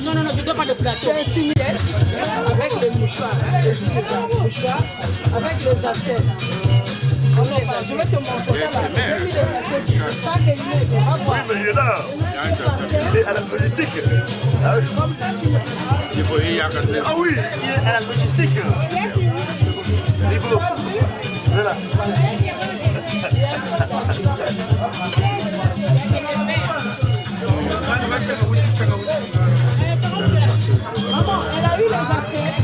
Non, non, non, je ne dois pas de plateau. C'est un similaire avec les mouchoirs. Les mouchoirs avec les assiettes. Je vais te montrer ça. J'ai mis les assiettes. Pas qu'il met. Oui, mais il est là. Il est à la logistique. Ah oui. Ah oui, il est à la logistique. Niveau. Voilà. Maman, elle a eu les assiettes.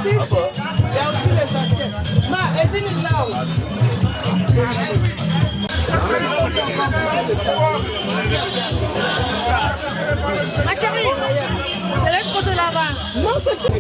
Il y a aussi les assiettes. Ma, elle dit là. Ma chérie, c'est l'expo de là-bas. Non, c'est tout.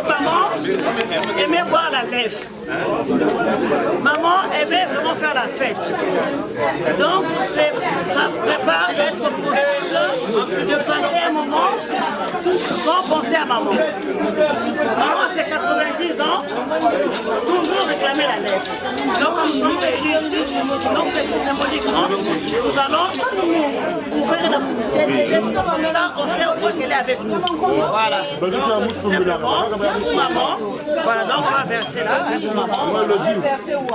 Maman aimait boire la lèvre. Maman aimait vraiment faire la fête. Donc ça prépare d'être possible de passer un moment sans penser à maman. Maman a ses 90 ans, toujours réclamer la lèvre. Donc quand nous sommes réunis ici, donc symboliquement, nous allons ouvrir des lèvres comme ça, on sait au moins qu'elle est avec nous. Voilà. Donc, simplement, maman, voilà, donc on va verser là, pour maman. On va verser où?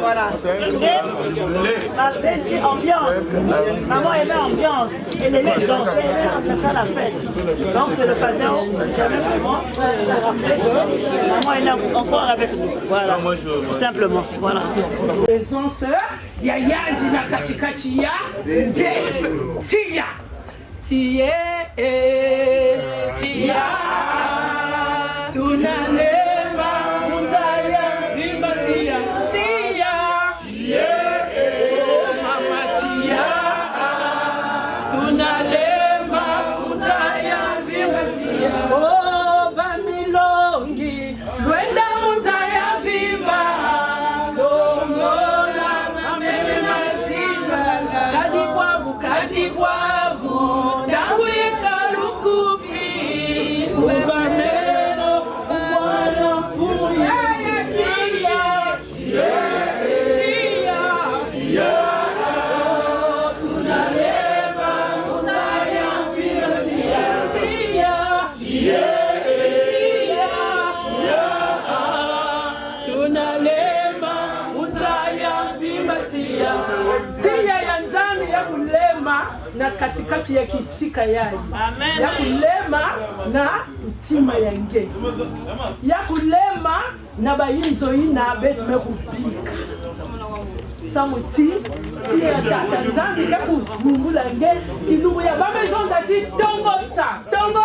Voilà. Ambiance. Maman aimait l'ambiance. Elle aimait danser, elle aimait faire la fête. Donc c'est l'occasion, jamais vraiment, de rappeler que maman est là encore avec nous. Voilà. Tout simplement. Voilà. Présence, Yaya Dina Kachikachiya, Tia. Tia. Tia. Tunanema, Mutaya, Vibatia. Tia. Mama Tia. Tunalema, Mutaya, Vibatia. Oh, Bamilongi, Luenda Mutaya, Viba. Tomola, Ameme Mazima. Kadibwabu, Kadibwabu. Dawe Kalukufi. Ubanero, Ubwana Fuya. Na katikati ya kisika yayi ya kulema na mtima yange ya kulema na bayinzo ina betu mekubika samuti tia tata nzambi ka kuzumbula nge ilubu ya bamezonza ti tongo tsa tongo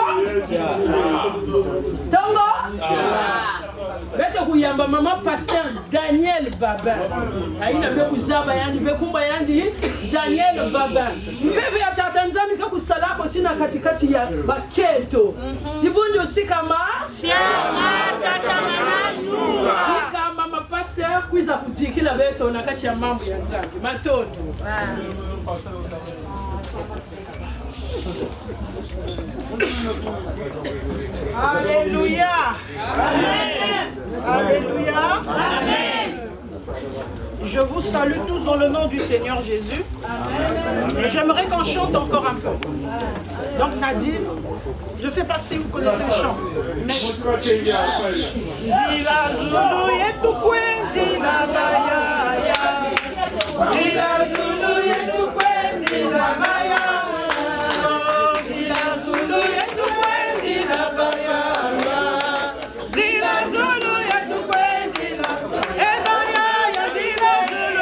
beto kuyamba mama pasteur Daniel Baba aina be kuzaba yandi be kumba yandi Daniel Baba mbebe ya tata nzambi ka kusalako sina katikati ya bakento ibundi usikama tata mananu kama mama pasteur kwiza kutikila beto na kati ya mambo ya nzambi matoto Alléluia. Amen. Alléluia. Amen. Je vous salue tous dans le nom du Seigneur Jésus. Et j'aimerais qu'on chante encore un peu. Donc Nadine, je ne sais pas si vous connaissez le chant. Mais... Zila Zulu yetukwe, Zila Baya, Zila Zulu yetukwe, Zila Baya, Zila Zulu yetukwe, Zila Baya, Zila Zulu yetukwe, Zila Baya, Zila Zulu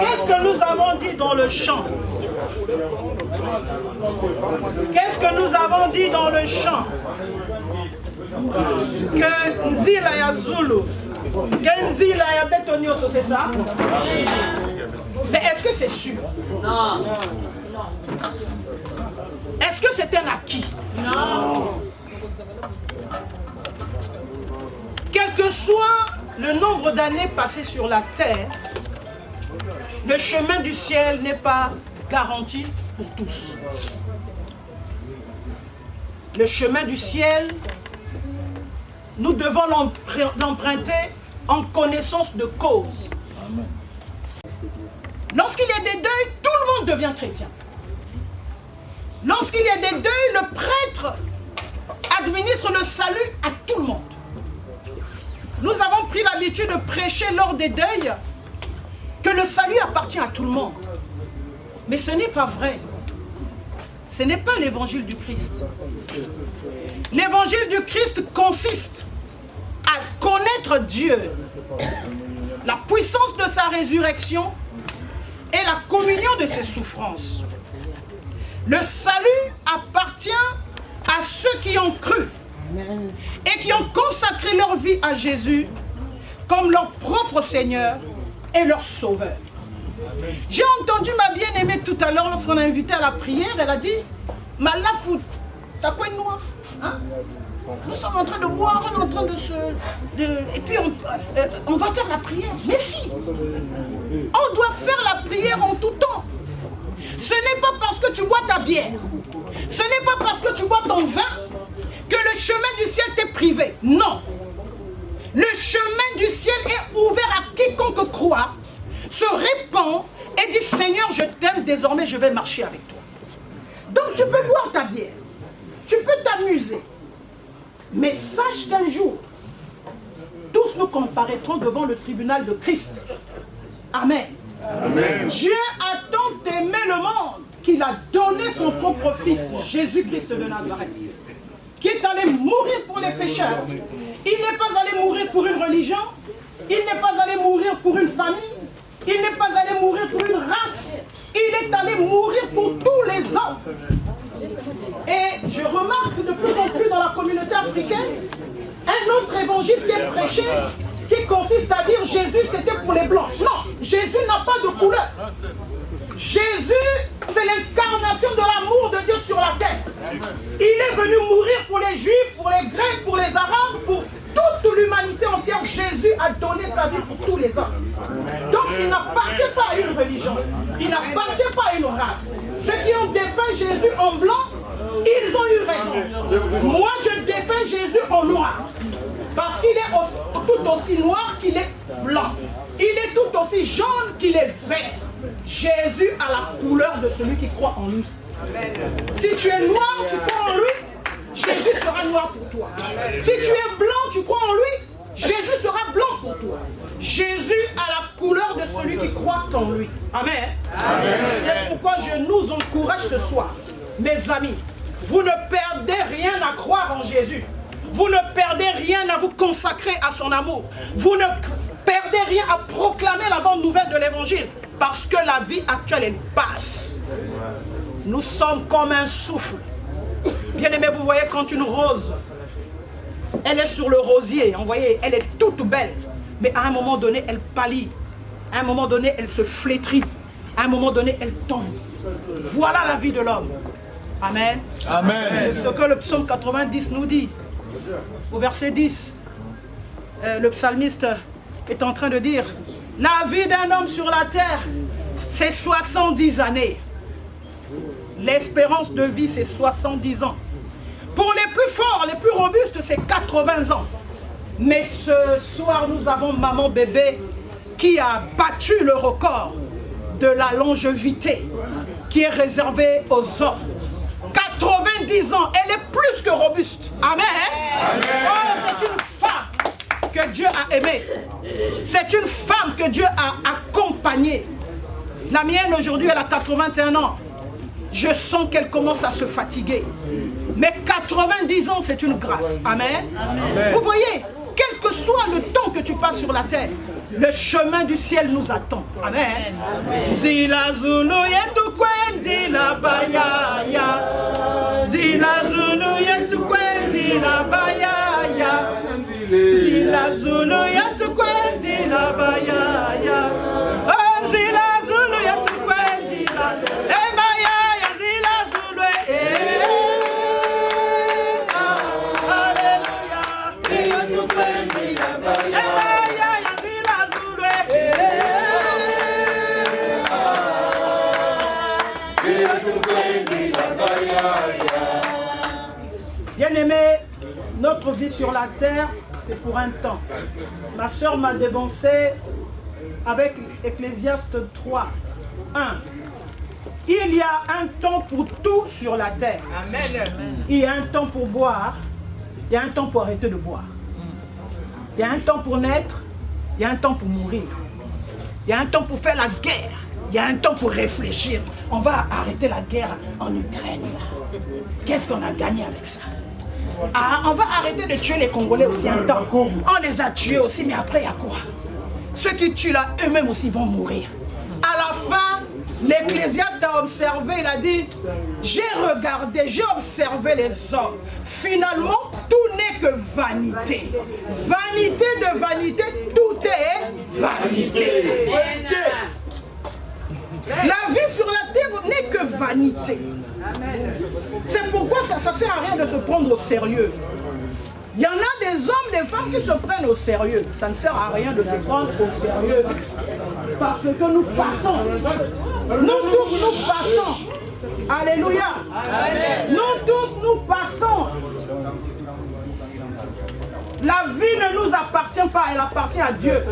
Qu'est-ce que nous avons dit dans le chant? Qu'est-ce que nous avons dit dans le chant? Que Nzila ya Zulu, que Nzila ya Betonioso, c'est ça? Mais est-ce que c'est sûr? Non. Est-ce que c'est un acquis? Non. Quel que soit le nombre d'années passées sur la terre, le chemin du ciel n'est pas garanti pour tous. Le chemin du ciel, nous devons l'emprunter en connaissance de cause. Lorsqu'il y a des deuils, tout le monde devient chrétien. Lorsqu'il y a des deuils, le prêtre administre le salut à tout le monde. Nous avons pris l'habitude de prêcher lors des deuils que le salut appartient à tout le monde. Mais ce n'est pas vrai. Ce n'est pas l'évangile du Christ. L'évangile du Christ consiste à connaître Dieu, la puissance de sa résurrection et la communion de ses souffrances. Le salut appartient à ceux qui ont cru et qui ont consacré leur vie à Jésus comme leur propre Seigneur et leur Sauveur. J'ai entendu ma bien-aimée tout à l'heure lorsqu'on a invité à la prière, elle a dit « Malafou, t'as quoi de noir hein? Nous sommes en train de boire, on est en train de se... et puis on va faire la prière. » Mais si, on doit faire la prière en tout temps. Ce n'est pas parce que tu bois ta bière, ce n'est pas parce que tu bois ton vin que le chemin du ciel t'est privé. Non. Le chemin du ciel est ouvert à quiconque croit, se répand et dit « Seigneur, je t'aime, désormais je vais marcher avec toi. » Donc tu peux boire ta bière, tu peux t'amuser, mais sache qu'un jour, tous nous comparaîtrons devant le tribunal de Christ. Amen. Amen. Dieu a tant aimé le monde qu'il a donné son propre fils, Jésus-Christ de Nazareth, qui est allé mourir pour les pécheurs. Il n'est pas allé mourir pour une religion, il n'est pas allé mourir pour une famille, il n'est pas allé mourir pour une race, il est allé mourir pour tous les hommes. Et je remarque de plus en plus dans la communauté africaine un autre évangile qui est prêché, qui consiste à dire Jésus c'était pour les blancs. Non, Jésus n'a pas de couleur. Jésus, c'est l'incarnation de l'amour de Dieu sur la terre. Il est venu mourir pour les Juifs, pour les Grecs, pour les Arabes, pour toute l'humanité entière. Jésus a donné sa vie pour tous les hommes. Donc il n'a n'appartient pas à une religion. Il n'appartient pas à une race. Ceux qui ont dépeint Jésus en blanc, ils ont eu raison. Moi, je dépeins Jésus en noir. Parce qu'il est tout aussi noir qu'il est blanc. Il est tout aussi jaune qu'il est vert. Jésus a la couleur de celui qui croit en lui. Si tu es noir, tu crois en lui, Jésus sera noir pour toi. Si tu es blanc, tu crois en lui, Jésus sera blanc pour toi. Jésus a la couleur de celui qui croit en lui. Amen. C'est pourquoi je nous encourage ce soir, mes amis, vous ne perdez rien à croire en Jésus. Vous ne perdez rien à vous consacrer à son amour. Vous ne perdez rien à proclamer la bonne nouvelle de l'évangile. Parce que la vie actuelle, elle passe. Nous sommes comme un souffle. Bien aimé, vous voyez quand une rose, elle est sur le rosier, vous voyez, elle est toute belle. Mais à un moment donné, elle pâlit. À un moment donné, elle se flétrit. À un moment donné, elle tombe. Voilà la vie de l'homme. Amen. Amen. C'est ce que le psaume 90 nous dit. Au verset 10, le psalmiste est en train de dire: la vie d'un homme sur la terre, c'est 70 années. L'espérance de vie, c'est 70 ans. Pour les plus forts, les plus robustes, c'est 80 ans. Mais ce soir, nous avons maman bébé qui a battu le record de la longévité qui est réservée aux hommes. 90 ans, elle est plus que robuste. Amen. Oh, c'est une femme que Dieu a aimée. C'est une femme que Dieu a accompagnée. La mienne aujourd'hui, elle a 81 ans. Je sens qu'elle commence à se fatiguer. Mais 90 ans, c'est une grâce. Amen. Vous voyez, quel que soit le temps que tu passes sur la terre, le chemin du ciel nous attend. Amen. Zila Zulu yetu kwendi la bayaya. Zila Zulu yetu kwendi la bayaya. Zila Zulu yetu kwendi la bayaya. Oh, Zila Zulu yetu kwendi la bayaya. Zila Zulu Alléluia. Yetu kwendi la bayaya. Bien-aimé, notre vie sur la terre, c'est pour un temps. Ma soeur m'a dévancé avec Ecclésiaste 3, 1. Il y a un temps pour tout sur la terre. Amen. Il y a un temps pour boire, il y a un temps pour arrêter de boire. Il y a un temps pour naître, il y a un temps pour mourir. Il y a un temps pour faire la guerre, il y a un temps pour réfléchir. On va arrêter la guerre en Ukraine. Qu'est-ce qu'on a gagné avec ça? Ah, on va arrêter de tuer les Congolais aussi un temps. On les a tués aussi, mais après il y a quoi? Ceux qui tuent là, eux-mêmes aussi vont mourir. À la fin, l'Ecclésiaste a observé, il a dit: j'ai regardé, j'ai observé les hommes. Finalement, tout n'est que vanité. Vanité de vanité, tout est vanité. La vie sur la terre n'est que vanité. C'est pourquoi ça ne sert à rien de se prendre au sérieux. Il y en a des hommes, des femmes qui se prennent au sérieux. Ça ne sert à rien de se prendre au sérieux. Parce que nous passons. Nous tous, nous passons. Alléluia. Nous tous, nous passons. La vie ne nous appartient pas, elle appartient à Dieu.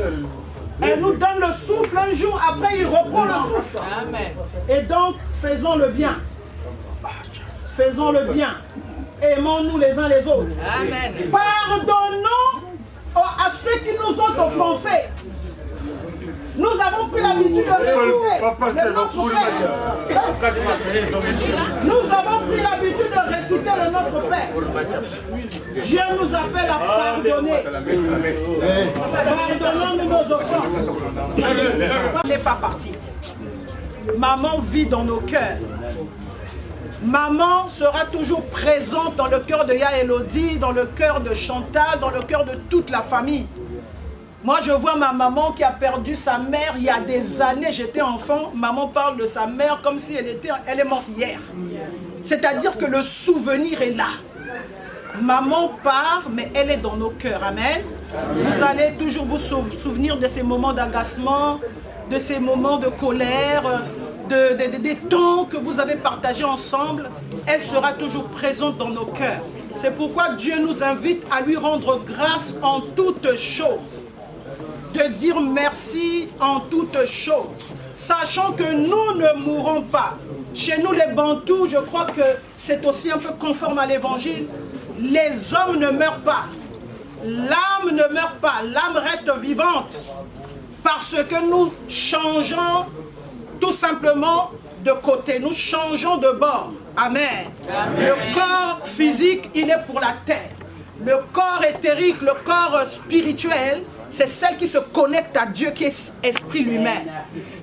Elle nous donne le souffle un jour, après il reprend le souffle. Et donc, faisons le bien. Faisons le bien. Aimons-nous les uns les autres. Amen. Pardonnons à ceux qui nous ont offensés. Nous avons pris l'habitude de réciter le Notre Père. Nous avons pris l'habitude de réciter le Notre Père. Dieu nous appelle à pardonner. Pardonnons-nous nos offenses. Elle n'est pas partie. Maman vit dans nos cœurs. Maman sera toujours présente dans le cœur de Ya Elodie, dans le cœur de Chantal, dans le cœur de toute la famille. Moi, je vois ma maman qui a perdu sa mère il y a des années. J'étais enfant, maman parle de sa mère comme si elle est morte hier. C'est-à-dire que le souvenir est là. Maman part, mais elle est dans nos cœurs. Amen. Vous allez toujours vous souvenir de ces moments d'agacement, de ces moments de colère, des temps que vous avez partagés ensemble, elle sera toujours présente dans nos cœurs. C'est pourquoi Dieu nous invite à lui rendre grâce en toutes choses, de dire merci en toutes choses, sachant que nous ne mourrons pas. Chez nous les Bantous, je crois que c'est aussi un peu conforme à l'évangile, les hommes ne meurent pas, l'âme ne meurt pas, l'âme reste vivante, parce que nous changeons tout simplement de côté, nous changeons de bord. Amen. Amen. Le corps physique, il est pour la terre. Le corps éthérique, le corps spirituel, c'est celle qui se connecte à Dieu, qui est esprit lui-même.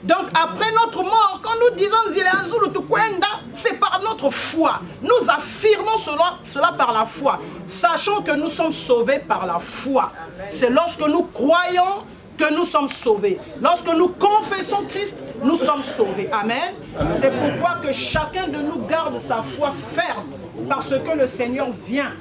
Donc après notre mort, quand nous disons Zileazulu Tukwenda, c'est par notre foi. Nous affirmons cela par la foi, sachant que nous sommes sauvés par la foi. C'est lorsque nous croyons que nous sommes sauvés. Lorsque nous confessons Christ, nous sommes sauvés. Amen. C'est pourquoi que chacun de nous garde sa foi ferme, parce que le Seigneur vient.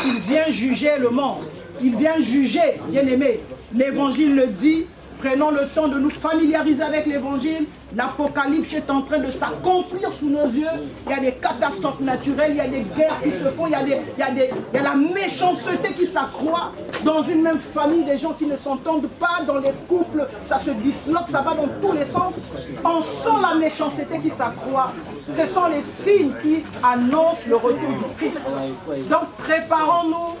Il vient juger le monde. Il vient juger, bien-aimé. L'Évangile le dit. Prenons le temps de nous familiariser avec l'Évangile. L'Apocalypse est en train de s'accomplir sous nos yeux. Il y a des catastrophes naturelles, il y a des guerres qui se font, il y a la méchanceté qui s'accroît. Dans une même famille, des gens qui ne s'entendent pas, dans les couples, ça se disloque, ça va dans tous les sens. On sent la méchanceté qui s'accroît. Ce sont les signes qui annoncent le retour du Christ. Donc préparons-nous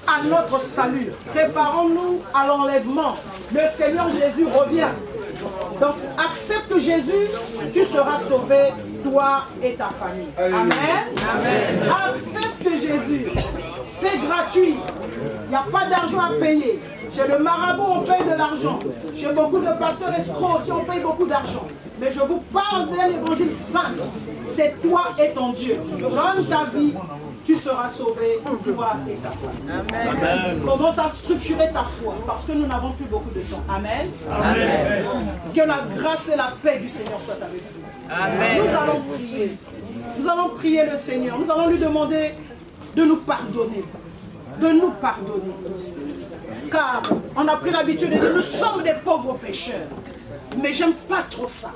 à notre salut. Préparons-nous à l'enlèvement. Le Seigneur Jésus revient. Donc accepte Jésus, tu seras sauvé, toi et ta famille. Amen. Amen. Accepte Jésus. C'est gratuit. Il n'y a pas d'argent à payer. Chez le marabout, on paye de l'argent. Chez beaucoup de pasteurs escrocs aussi, on paye beaucoup d'argent. Mais je vous parle de l'évangile simple. C'est toi et ton Dieu. Donne ta vie. Tu seras sauvé, toi et ta famille. Amen. Commence à structurer ta foi, parce que nous n'avons plus beaucoup de temps. Amen. Amen. Que la grâce et la paix du Seigneur soient avec vous. Amen. Nous allons prier. Nous allons prier le Seigneur. Nous allons lui demander de nous pardonner. De nous pardonner. Car on a pris l'habitude de dire nous sommes des pauvres pécheurs. Mais j'aime pas trop ça.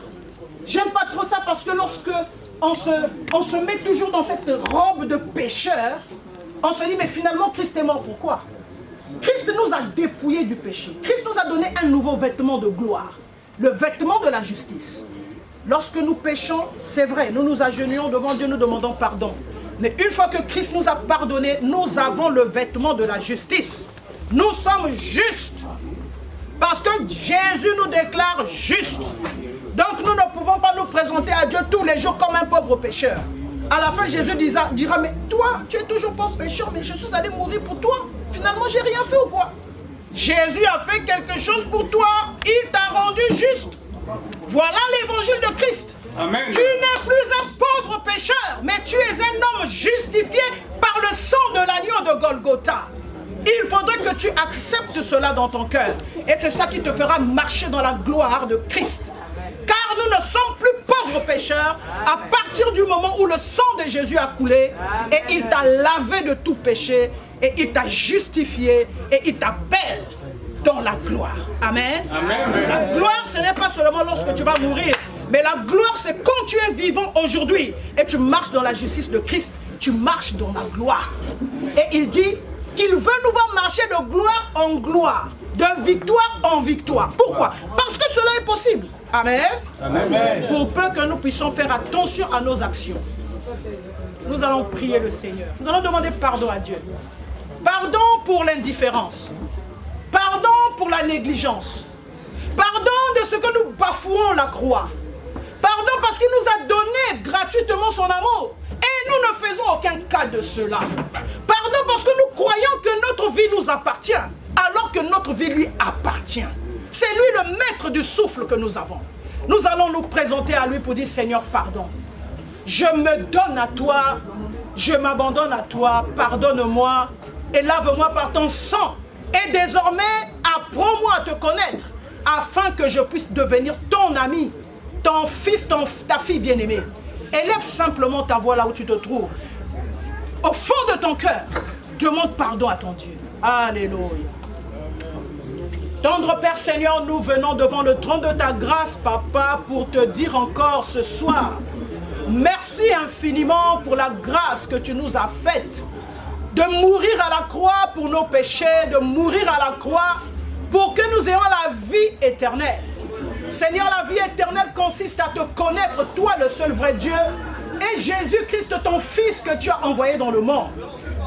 J'aime pas trop ça parce que lorsque on se met toujours dans cette robe de pécheur, on se dit mais finalement Christ est mort, pourquoi? Christ nous a dépouillés du péché. Christ nous a donné un nouveau vêtement de gloire, le vêtement de la justice. Lorsque nous péchons, c'est vrai, nous nous agenouillons devant Dieu, nous demandons pardon. Mais une fois que Christ nous a pardonné, nous avons le vêtement de la justice. Nous sommes justes. Parce que Jésus nous déclare justes. Donc nous ne pouvons pas nous présenter à Dieu tous les jours comme un pauvre pécheur. À la fin, Jésus dira, mais toi, tu es toujours pauvre pécheur, mais je suis allé mourir pour toi. Finalement, j'ai rien fait ou quoi? Jésus a fait quelque chose pour toi. Il t'a rendu juste. Voilà l'évangile de Christ. Amen. Tu n'es plus un pauvre pécheur, mais tu es un homme justifié par le sang de l'agneau de Golgotha. Il faudrait que tu acceptes cela dans ton cœur. Et c'est ça qui te fera marcher dans la gloire de Christ. Car nous ne sommes plus pauvres pécheurs à partir du moment où le sang de Jésus a coulé et il t'a lavé de tout péché et il t'a justifié et il t'appelle dans la gloire. Amen. Amen. La gloire, ce n'est pas seulement lorsque tu vas mourir, mais la gloire, c'est quand tu es vivant aujourd'hui et tu marches dans la justice de Christ, tu marches dans la gloire. Et il dit qu'il veut nous voir marcher de gloire en gloire, de victoire en victoire. Pourquoi? Parce que cela est possible. Amen. Amen. Pour peu que nous puissions faire attention à nos actions. Nous allons prier le Seigneur. Nous allons demander pardon à Dieu. Pardon pour l'indifférence. Pardon pour la négligence. Pardon de ce que nous bafouons la croix. Pardon parce qu'il nous a donné gratuitement son amour. Et nous ne faisons aucun cas de cela. Pardon parce que nous croyons que notre vie nous appartient, alors que notre vie lui appartient. C'est lui le maître du souffle que nous avons. Nous allons nous présenter à lui pour dire Seigneur, pardon. Je me donne à toi, je m'abandonne à toi, pardonne-moi et lave-moi par ton sang. Et désormais, apprends-moi à te connaître afin que je puisse devenir ton ami, ton fils, ta fille bien-aimée. Élève simplement ta voix là où tu te trouves. Au fond de ton cœur, demande pardon à ton Dieu. Alléluia. Tendre Père Seigneur, nous venons devant le trône de ta grâce, Papa, pour te dire encore ce soir, merci infiniment pour la grâce que tu nous as faite, de mourir à la croix pour nos péchés, de mourir à la croix pour que nous ayons la vie éternelle. Seigneur, la vie éternelle consiste à te connaître, toi le seul vrai Dieu, et Jésus-Christ, ton Fils que tu as envoyé dans le monde.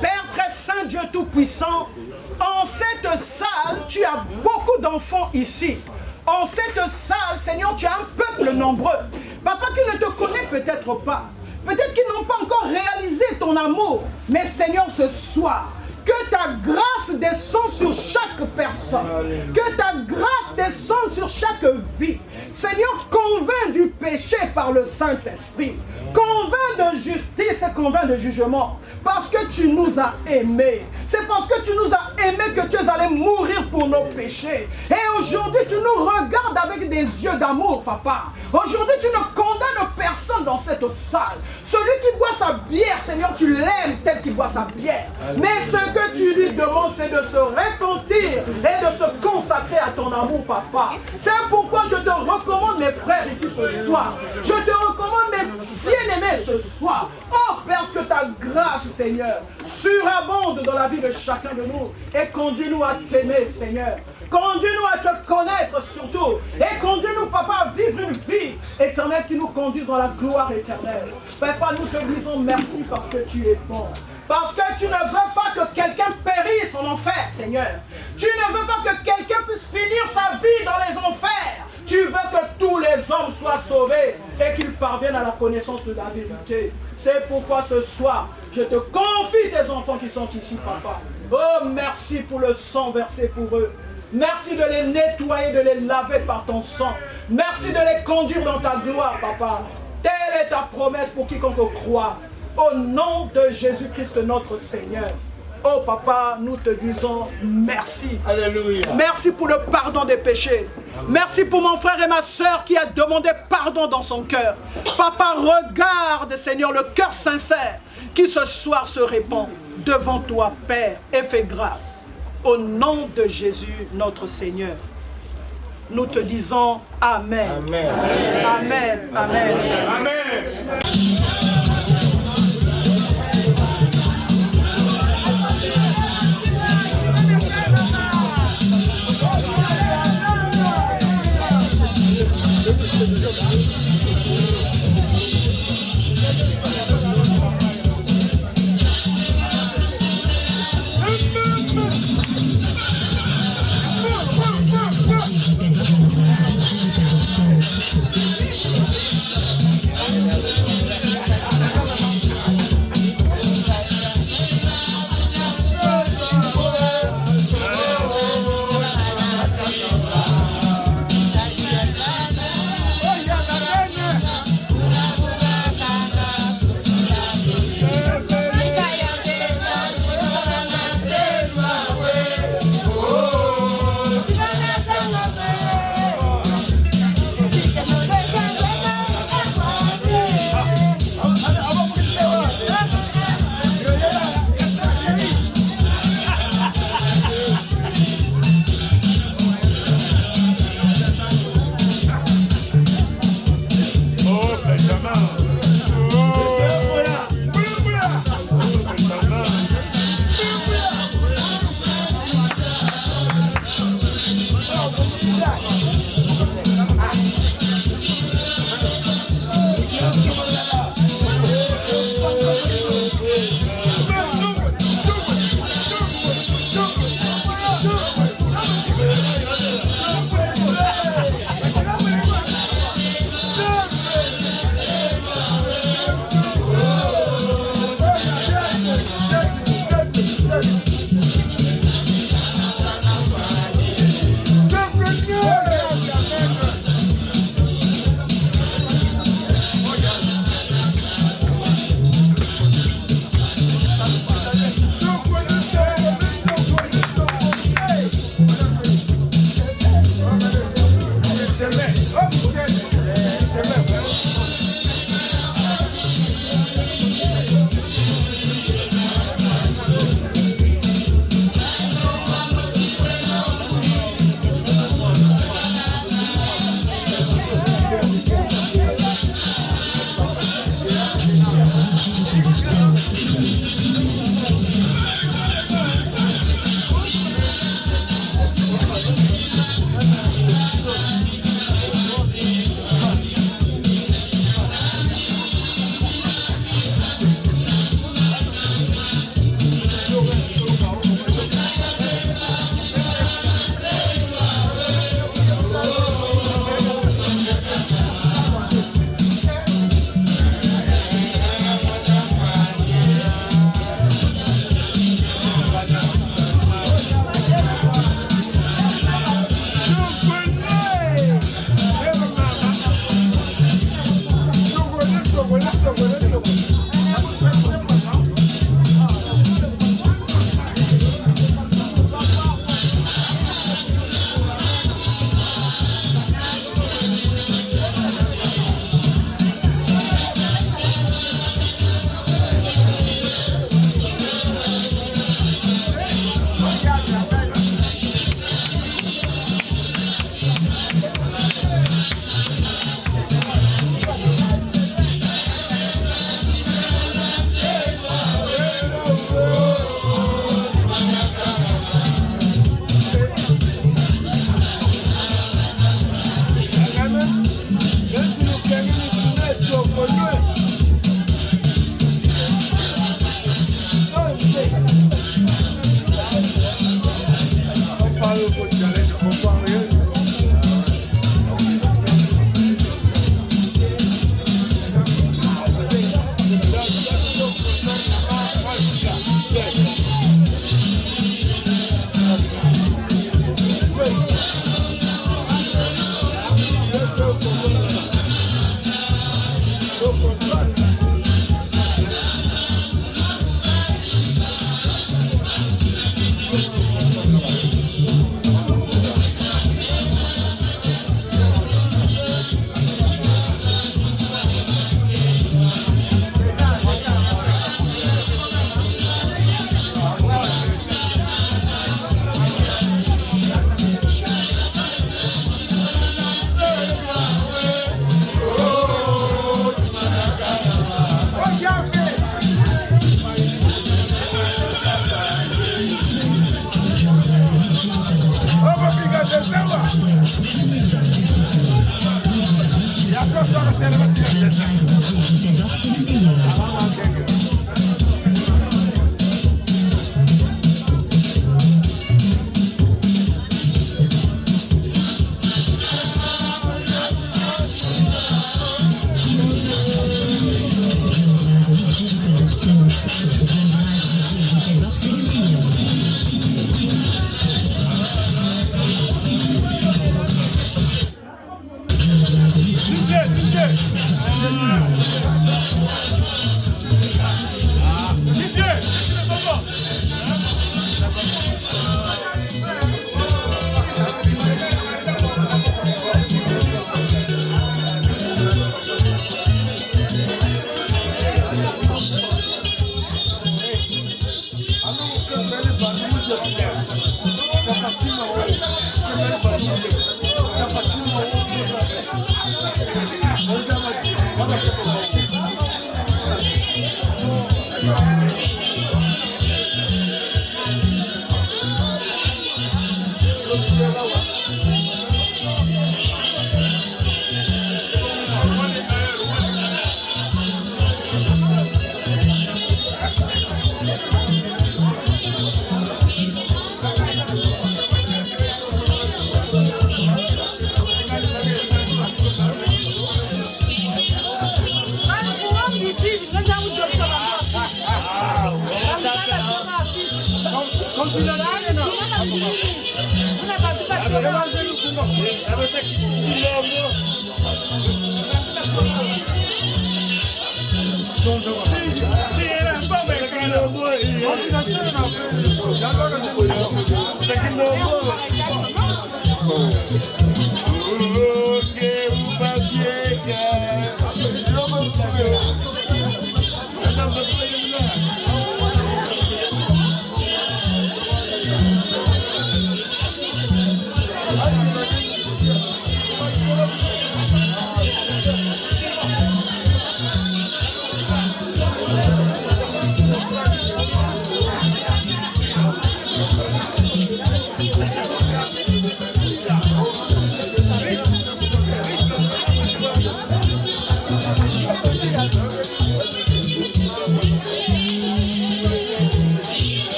Père très saint, Dieu tout-puissant, en cette salle, tu as beaucoup d'enfants ici. En cette salle, Seigneur, tu as un peuple nombreux. Papa, qui ne te connaît peut-être pas. Peut-être qu'ils n'ont pas encore réalisé ton amour. Mais Seigneur, ce soir, que ta grâce descende sur chaque personne. Que ta grâce descende sur chaque vie. Seigneur, convainc du péché par le Saint-Esprit. Convainc de justice et convainc de jugement. Parce que tu nous as aimés. C'est parce que tu nous as aimés que tu es allé mourir pour nos péchés. Et aujourd'hui, tu nous regardes avec des yeux d'amour, Papa. Aujourd'hui, tu ne condamnes personne dans cette salle. Celui qui boit sa bière, Seigneur, tu l'aimes tel qu'il boit sa bière. Mais ce que tu lui demandes, c'est de se repentir et de se consacrer à ton amour, Papa. C'est pourquoi je te recommande, mes frères, ici ce soir. Je te recommande, mes bien-aimés, ce soir. Oh, Père, que ta grâce, Seigneur, surabonde dans la vie de chacun de nous. Et conduis-nous à t'aimer, Seigneur. Conduis-nous à te connaître surtout. Et conduis-nous, Papa, à vivre une vie éternelle qui nous conduise dans la gloire éternelle. Papa, nous te disons merci parce que tu es bon. Parce que tu ne veux pas que quelqu'un périsse en enfer, Seigneur. Tu ne veux pas que quelqu'un puisse finir sa vie dans les enfers. Tu veux que tous les hommes soient sauvés et qu'ils parviennent à la connaissance de la vérité. C'est pourquoi ce soir, je te confie tes enfants qui sont ici, Papa. Oh, merci pour le sang versé pour eux. Merci de les nettoyer, de les laver par ton sang. Merci de les conduire dans ta gloire, Papa. Telle est ta promesse pour quiconque croit. Au nom de Jésus-Christ, notre Seigneur. Oh, Papa, nous te disons merci. Alléluia. Merci pour le pardon des péchés. Merci pour mon frère et ma soeur qui a demandé pardon dans son cœur. Papa, regarde, Seigneur, le cœur sincère qui ce soir se répand devant toi, Père, et fais grâce. Au nom de Jésus, notre Seigneur, nous te disons Amen. Amen. Amen. Amen. Amen.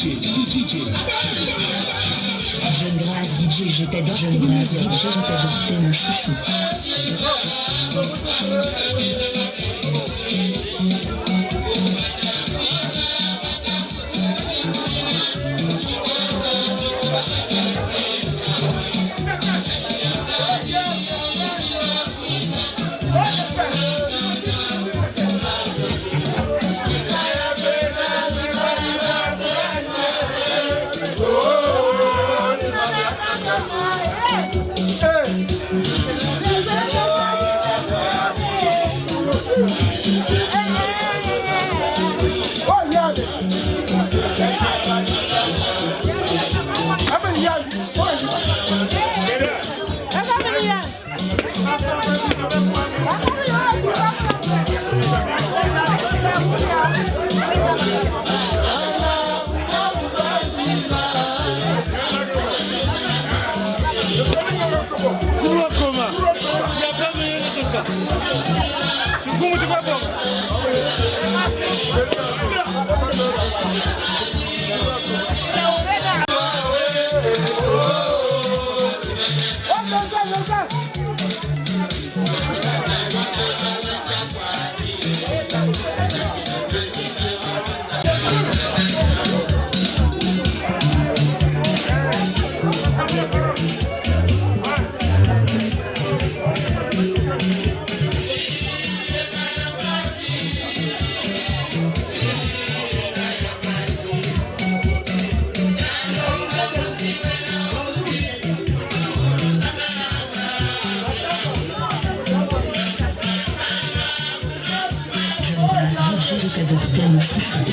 John Grass DJ, je t'adore. John Grass DJ, je t'adore, t'es mon chouchou. Je t'adore, t'es mon chouchou.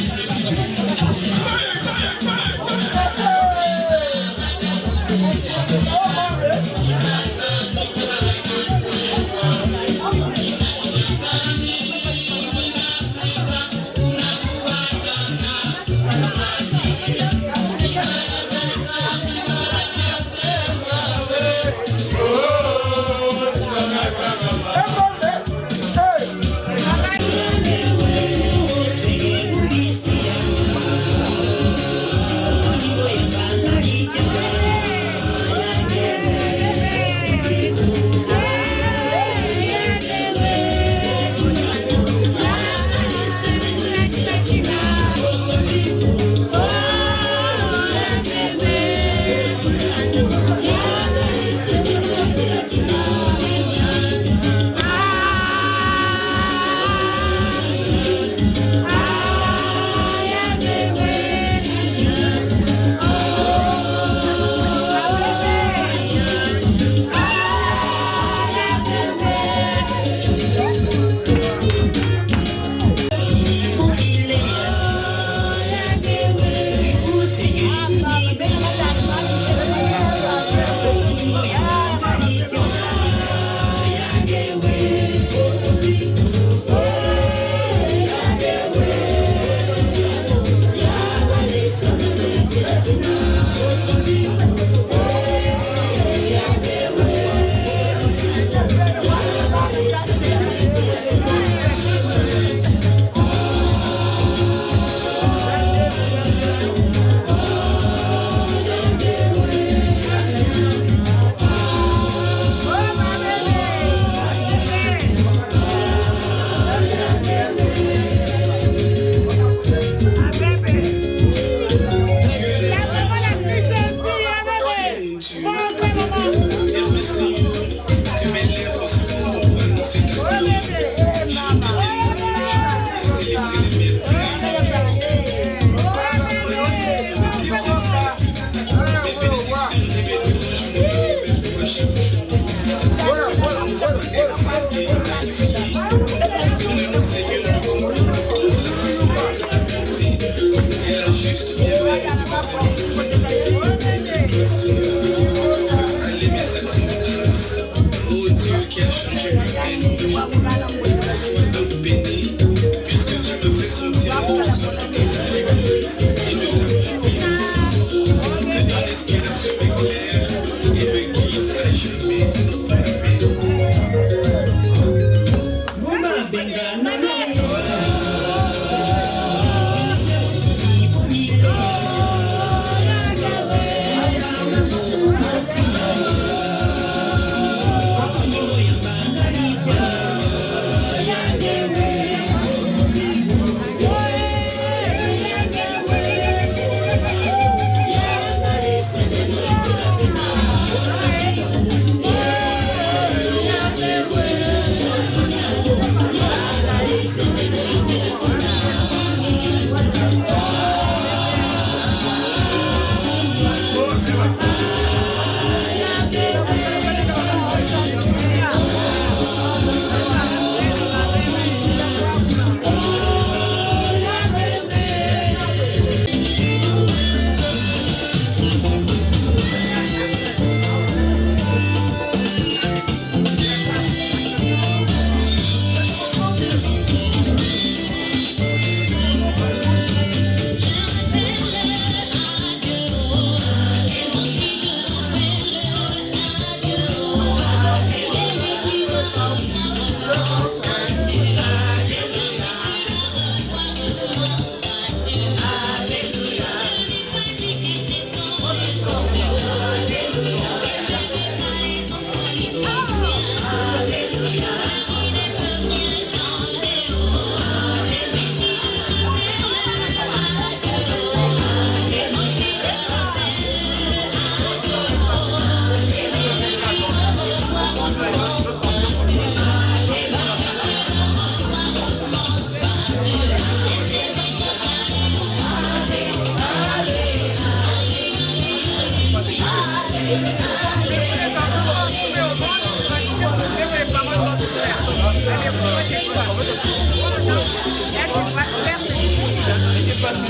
Thank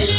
you.